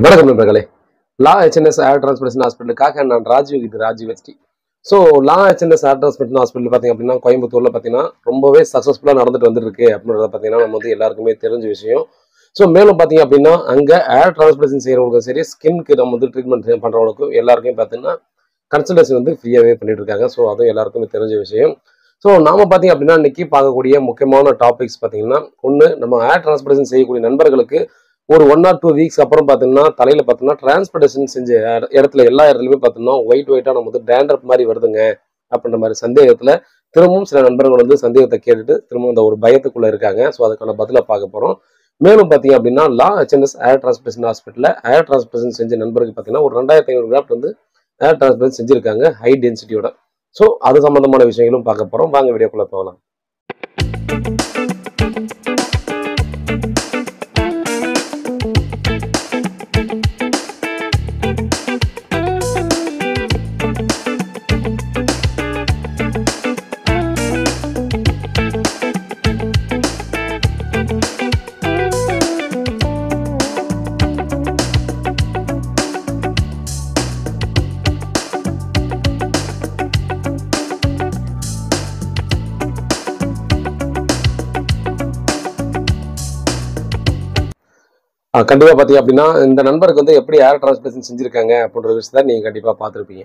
வணக்கம் நண்பர்களே. லா ஹெச்என்எஸ் ஏர் டிரான்ஸ்போர்டேஷன் ஹாஸ்பிட்டலுக்காக நான் ராஜீவ், இது ராஜீவ் எஸ்டி. ஸோ லா ஹெச்என்எஸ் ஏர் டிரான்ஸ்போர்டேஷன் ஹாஸ்பிட்டல் பார்த்தீங்க அப்படின்னா கோயம்புத்தூர்ல பார்த்தீங்கன்னா ரொம்பவே சக்ஸஸ்ஃபுல்லாக நடந்துட்டு வந்துருக்கு அப்படின்றத பார்த்தீங்கன்னா நம்ம வந்து எல்லாருக்குமே தெரிஞ்ச விஷயம். ஸோ மேலும் பார்த்தீங்க அப்படின்னா அங்கே ஏர் டிரான்ஸ்போர்டேஷன் செய்கிறவங்களுக்கும் சரி, ஸ்கின்க்கு நம்ம வந்து ட்ரீட்மெண்ட் பண்ணுறவங்களுக்கும் எல்லாருக்குமே பார்த்தீங்கன்னா கன்சல்டேஷன் வந்து ஃப்ரீயாகவே பண்ணிட்டு இருக்காங்க. ஸோ அதுவும் எல்லாருக்குமே தெரிஞ்ச விஷயம். ஸோ நாம பார்த்தீங்க அப்படின்னா இன்னைக்கு பார்க்கக்கூடிய முக்கியமான டாபிக்ஸ் பார்த்தீங்கன்னா, ஒன்று நம்ம ஏர் டிரான்ஸ்போர்டேஷன் செய்யக்கூடிய நண்பர்களுக்கு ஒரு 1 or 2 வீக்ஸ் அப்புறம் பார்த்தீங்கன்னா தலையில பார்த்தீங்கன்னா டிரான்ஸ்போர்டேஷன் செஞ்ச இடத்துல எல்லா இடத்துலையுமே பார்த்தீங்கன்னா ஒயிட்டா நம்ம வந்து டேண்ட்ரப் மாதிரி வருதுங்க அப்படின்ற மாதிரி சந்தேகத்துல திரும்பவும் சில நண்பர்கள் வந்து சந்தேகத்தை கேட்டுட்டு திரும்பவும் அந்த ஒரு பயத்துக்குள்ள இருக்காங்க. ஸோ அதுக்கான பதிலை பார்க்க போறோம். மேலும் பார்த்தீங்க அப்படின்னா லா ஹெச்என்எஸ் ஏர் டிரான்ஸ்போர்டேஷன் ஹாஸ்பிட்டலில் ஏர் டிரான்ஸ்போர்டேஷன் செஞ்ச நண்பருக்கு பார்த்தீங்கன்னா ஒரு 2500 கிராஃப்ட் வந்து ஏர் டிரான்ஸ்போர்டேஷன் செஞ்சிருக்காங்க ஹை டென்சிட்டியோட. ஸோ அது சம்பந்தமான விஷயங்களும் பார்க்க போறோம். வாங்க வீடியோக்குள்ள போகலாம். கண்டிப்பா பாத்தீங்க அப்படின்னா இந்த நண்பருக்கு வந்து எப்படி ஏர் டிரான்ஸ்போர்டேஷன் செஞ்சிருக்காங்க அப்படின்ற விஷயத்த நீங்க கண்டிப்பா பார்த்துருப்பீங்க.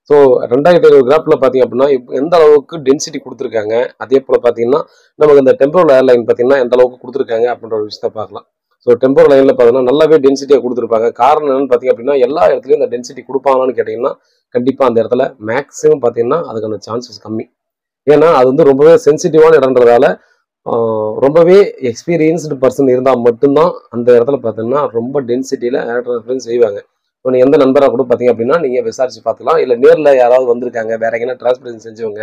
ஸோ 2500 கிராஃப்ட்ல பாத்தீங்க அப்படின்னா எந்த அளவுக்கு டென்சிட்டி கொடுத்துருக்காங்க, அதே போல பாத்தீங்கன்னா நமக்கு இந்த டெம்போரல் ஏர்லைன் பாத்தீங்கன்னா எந்த அளவுக்கு கொடுத்துருக்காங்க அப்படின்ற ஒரு விஷயத்த பார்க்கலாம். ஸோ டெம்போரல் லைன்ல பாத்தீங்கன்னா நல்லாவே டென்சிட்டியா கொடுத்துருப்பாங்க. காரணம் என்னன்னு பாத்தீங்க அப்படின்னா எல்லா இடத்துலயும் இந்த டென்சிட்டி கொடுப்பாங்கன்னு கேட்டீங்கன்னா கண்டிப்பா அந்த இடத்துல மேக்ஸிமம் பாத்தீங்கன்னா அதுக்கான சான்சஸ் கம்மி. ஏன்னா அது வந்து ரொம்பவே சென்சிட்டிவான இடம்ன்றதால ரொம்பவே எக்ஸ்பீரியன்ஸ்டு பர்சன் இருந்தால் மட்டும்தான் அந்த இடத்துல பார்த்தீங்கன்னா ரொம்ப டென்சிட்டியில் ஏர் டிரான்ஸ்போர்ட் செய்வாங்க. இப்போ எந்த நண்பராக கூட பார்த்தீங்க அப்படின்னா நீங்கள் விசாரிச்சு பார்த்துக்கலாம். இல்லை நேரில் யாராவது வந்திருக்காங்க வேற எங்கன்னா டிரான்ஸ்போர்டேஷன் செஞ்சவங்க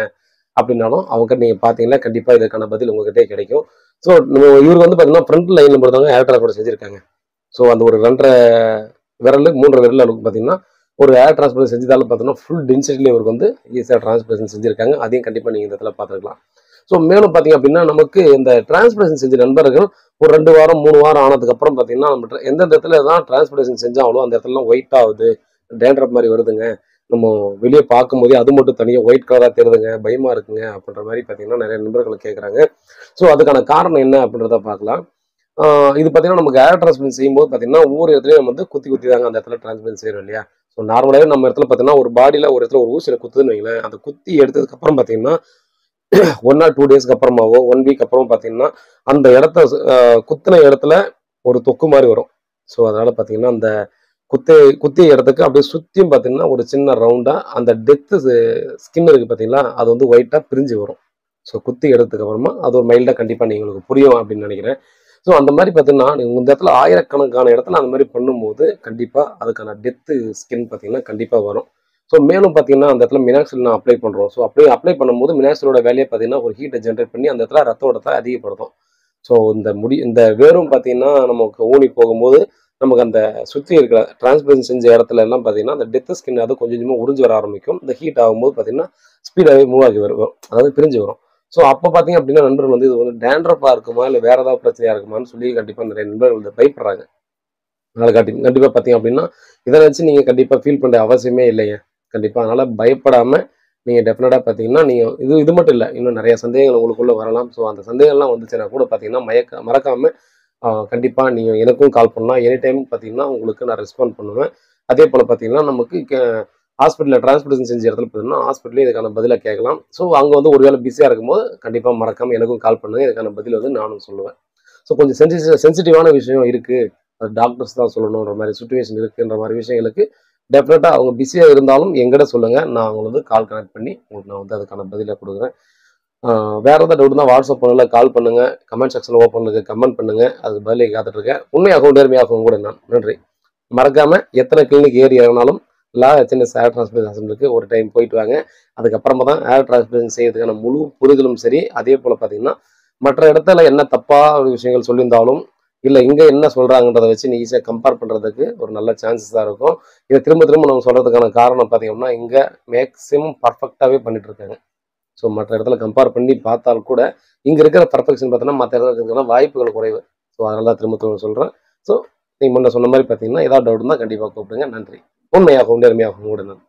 அப்படின்னாலும் அவங்க நீங்கள் பார்த்தீங்கன்னா கண்டிப்பாக இதுக்கான பதில் உங்ககிட்டே கிடைக்கும். ஸோ இவருக்கு வந்து பார்த்தீங்கன்னா ஃப்ரண்ட் லைனில் பொறுத்தவங்க ஏர் டிரான்ஸ்போர்ட் செஞ்சுருக்காங்க. ஸோ அந்த ஒரு 2.5 விரல் 3 விரல் அளவுக்கு பார்த்தீங்கன்னா ஒரு ஏர் டிரான்ஸ்போர்ட் செஞ்சதாலும் பார்த்தீங்கன்னா ஃபுல் டென்சிட்டியில் இவருக்கு வந்து ஈஸியாக டிரான்ஸ்போர்டேஷன் செஞ்சுருக்காங்க. அதையும் கண்டிப்பாக நீங்கள் இந்த இடத்துல பார்த்துருக்கலாம். ஸோ மேலும் பார்த்தீங்க அப்படின்னா நமக்கு இந்த டிரான்ஸ்போர்டேஷன் செஞ்ச நண்பர்கள் ஒரு 2 வாரம் 3 வாரம் ஆனதுக்கு அப்புறம் பார்த்தீங்கன்னா நம்ம எந்தெந்த இடத்துல தான் டிரான்ஸ்போர்டேஷன் செஞ்சாலும் அந்த இடத்துல ஒயிட் ஆகுது, டேண்ட்ரப் மாதிரி வருதுங்க, நம்ம வெளியே பார்க்கும்போதே அது மட்டும் தனியாக ஒயிட் கலராக தெரியுதுங்க, பயமா இருக்குங்க அப்படின்ற மாதிரி பார்த்தீங்கன்னா நிறைய நண்பர்கள் கேட்குறாங்க. ஸோ அதுக்கான காரணம் என்ன அப்படின்றத பார்க்கலாம். இது பார்த்தீங்கன்னா நமக்கு ஏர் டிரான்ஸ்போர்ட் செய்யும்போது பார்த்தீங்கன்னா ஒவ்வொரு இடத்துலையும் நம்ம வந்து குத்தி குத்தி தாங்க அந்த இடத்துல டிரான்ஸ்போர்ட் செய்கிறோம் இல்லையா. ஸோ நார்மலாகவே நம்ம இடத்துல பார்த்தீங்கன்னா ஒரு பாடியில் ஒரு இடத்துல ஒரு ஊசியில் குத்துதுன்னு வைங்களேன், அந்த குத்தி எடுத்ததுக்கு அப்புறம் பார்த்தீங்கன்னா 1 or 2 டேஸ்க்கு அப்புறமாவோ 1 வீக் அப்புறம் பார்த்தீங்கன்னா அந்த இடத்த குத்தின இடத்துல ஒரு தொக்கு மாதிரி வரும். ஸோ அதனால பார்த்தீங்கன்னா அந்த குத்திய இடத்துக்கு அப்படியே சுற்றியும் பார்த்தீங்கன்னா ஒரு சின்ன ரவுண்டா அந்த டெத்து ஸ்கின் இருக்கு பார்த்தீங்களா, அது வந்து ஒயிட்டா பிரிஞ்சு வரும். ஸோ குத்தி எடுத்ததுக்கு அப்புறமா அது ஒரு மைல்டா கண்டிப்பாக உங்களுக்கு புரியும் அப்படின்னு நினைக்கிறேன். ஸோ அந்த மாதிரி பார்த்தீங்கன்னா இந்த இடத்துல ஆயிரக்கணக்கான இடத்துல அந்த மாதிரி பண்ணும்போது கண்டிப்பாக அதுக்கான டெத்து ஸ்கின் பார்த்தீங்கன்னா கண்டிப்பாக வரும். ஸோ மேலும் பார்த்தீங்கன்னா அந்த இடத்துல மினாக்சில் நான் அப்ளை பண்ணுறோம். ஸோ அப்படியே அப்ளை பண்ணும்போது மினாக்சிலோட வேலையை பார்த்தீங்கன்னா ஒரு ஹீட்டை ஜென்ரேட் பண்ணி அந்த இடத்துல ரத்த ஓட்டத்தை அதிகப்படுத்தும். ஸோ இந்த வேரும் பார்த்தீங்கன்னா நமக்கு ஊனி போகும்போது நமக்கு அந்த சுற்றி இருக்கிற டிரான்ஸ்பரன்ஸ் செஞ்ச இடத்துல எல்லாம் பார்த்தீங்கன்னா அந்த டெத்து ஸ்கின் அது கொஞ்சம் கொஞ்சமாக உறிஞ்சு வர ஆரம்பிக்கும். இந்த ஹீட் ஆகும்போது பார்த்தீங்கன்னா ஸ்பீடாகவே மூவ் ஆகி வரும், அதாவது பிரிஞ்சு வரும். ஸோ அப்போ பார்த்தீங்க அப்படின்னா நண்பர்கள் வந்து இது வந்து டேண்ட்ரஃபாக இருக்குமா இல்லை வேற ஏதாவது பிரச்சனையாக இருக்குமான்னு சொல்லி கண்டிப்பாக நிறைய நண்பர்கள் வந்து பயப்படுறாங்க. அதனால கண்டிப்பாக பார்த்தீங்க அப்படின்னா இதை நினச்சி நீங்கள் கண்டிப்பாக ஃபீல் பண்ணுற அவசியமே இல்லைங்க. கண்டிப்பாக அதனால பயப்படாமல் நீங்கள் டெஃபினட்டாக பார்த்தீங்கன்னா நீங்கள் இது மட்டும் இல்லை, இன்னும் நிறைய சந்தேகங்கள் உங்களுக்குள்ளே வரலாம். ஸோ அந்த சந்தேகம்லாம் வந்துச்சுன்னா கூட பார்த்தீங்கன்னா மறக்காமல் கண்டிப்பாக நீங்கள் எனக்கும் கால் பண்ணலாம். எனி டைம் பார்த்தீங்கன்னா உங்களுக்கு நான் ரெஸ்பாண்ட் பண்ணுவேன். அதே போல் பார்த்தீங்கன்னா நமக்கு ஹாஸ்பிட்டலில் டிரான்ஸ்போர்டேஷன் செஞ்ச இடத்துல பார்த்தீங்கன்னா ஹாஸ்பிட்டலே இதுக்கான பதிலை கேட்கலாம். ஸோ அங்கே வந்து ஒரு வேளை பிஸியாக இருக்கும்போது கண்டிப்பாக மறக்காமல் எனக்கும் கால் பண்ணுங்க, இதுக்கான பதில் வந்து நானும் சொல்லுவேன். ஸோ கொஞ்சம் சென்சிட்டிவான விஷயம் இருக்குது, அது டாக்டர்ஸ் தான் சொல்லணுன்ற மாதிரி சுச்சுவேஷன் இருக்குன்ற மாதிரி விஷயங்களுக்கு டெஃபினட்டாக அவங்க பிஸியாக இருந்தாலும் எங்கிட்ட சொல்லுங்கள், நான் அவங்களை வந்து கால் கனெக்ட் பண்ணி உங்களுக்கு நான் வந்து அதுக்கான பதிலை கொடுக்குறேன். வேறு ஏதாவது டவுட் தான் வாட்ஸ்அப் பண்ணல, கால் பண்ணுங்கள், கமெண்ட் செக்ஷனில் ஓப்பன் இருக்குது, கமெண்ட் பண்ணுங்கள், அதுக்கு பதிலை காத்துட்ருக்கேன். உண்மையாகவும் நேர்மையாகவும் கூட நான் நன்றி. மறக்காமல் எத்தனை கிளினிக் ஏறி இறங்கினாலும் லா ஹெச்என்எஸ் ஏர் டிரான்ஸ்போர்ட் ஹாஸ்பிட்டலுக்கு ஒரு டைம் போயிட்டு வாங்க. அதுக்கப்புறமா தான் ஏர் டிரான்ஸ்போர்ட் செய்யறதுக்கான முழு புரிதலும் சரி, அதே போல் பார்த்தீங்கன்னா மற்ற இடத்துல என்ன தப்பாக விஷயங்கள் சொல்லியிருந்தாலும் இல்லை இங்கே என்ன சொல்கிறாங்கன்றதை வச்சு நீ ஈஸியாக கம்பேர் பண்ணுறதுக்கு ஒரு நல்ல சான்சஸாக இருக்கும். இதை திரும்ப திரும்ப நம்ம சொல்கிறதுக்கான காரணம் பார்த்தீங்கன்னா இங்கே மேக்ஸிமம் பர்ஃபெக்டாகவே பண்ணிட்டு இருக்காங்க. ஸோ மற்ற இடத்துல கம்பேர் பண்ணி பார்த்தால் கூட இங்கே இருக்கிற பர்ஃபெக்ஷன் பார்த்தோன்னா மற்ற இடத்துல இருக்கிற வாய்ப்புகள் குறைவு. ஸோ அதனால தான் திரும்ப சொல்கிறேன். ஸோ நீங்க முன்ன சொன்ன மாதிரி பார்த்தீங்கன்னா ஏதாவது டவுட் இருந்தால் கண்டிப்பாக கூப்பிடுங்க. நன்றி. உண்மையாகவும் நேர்மையாகவும் கூட நன்றி.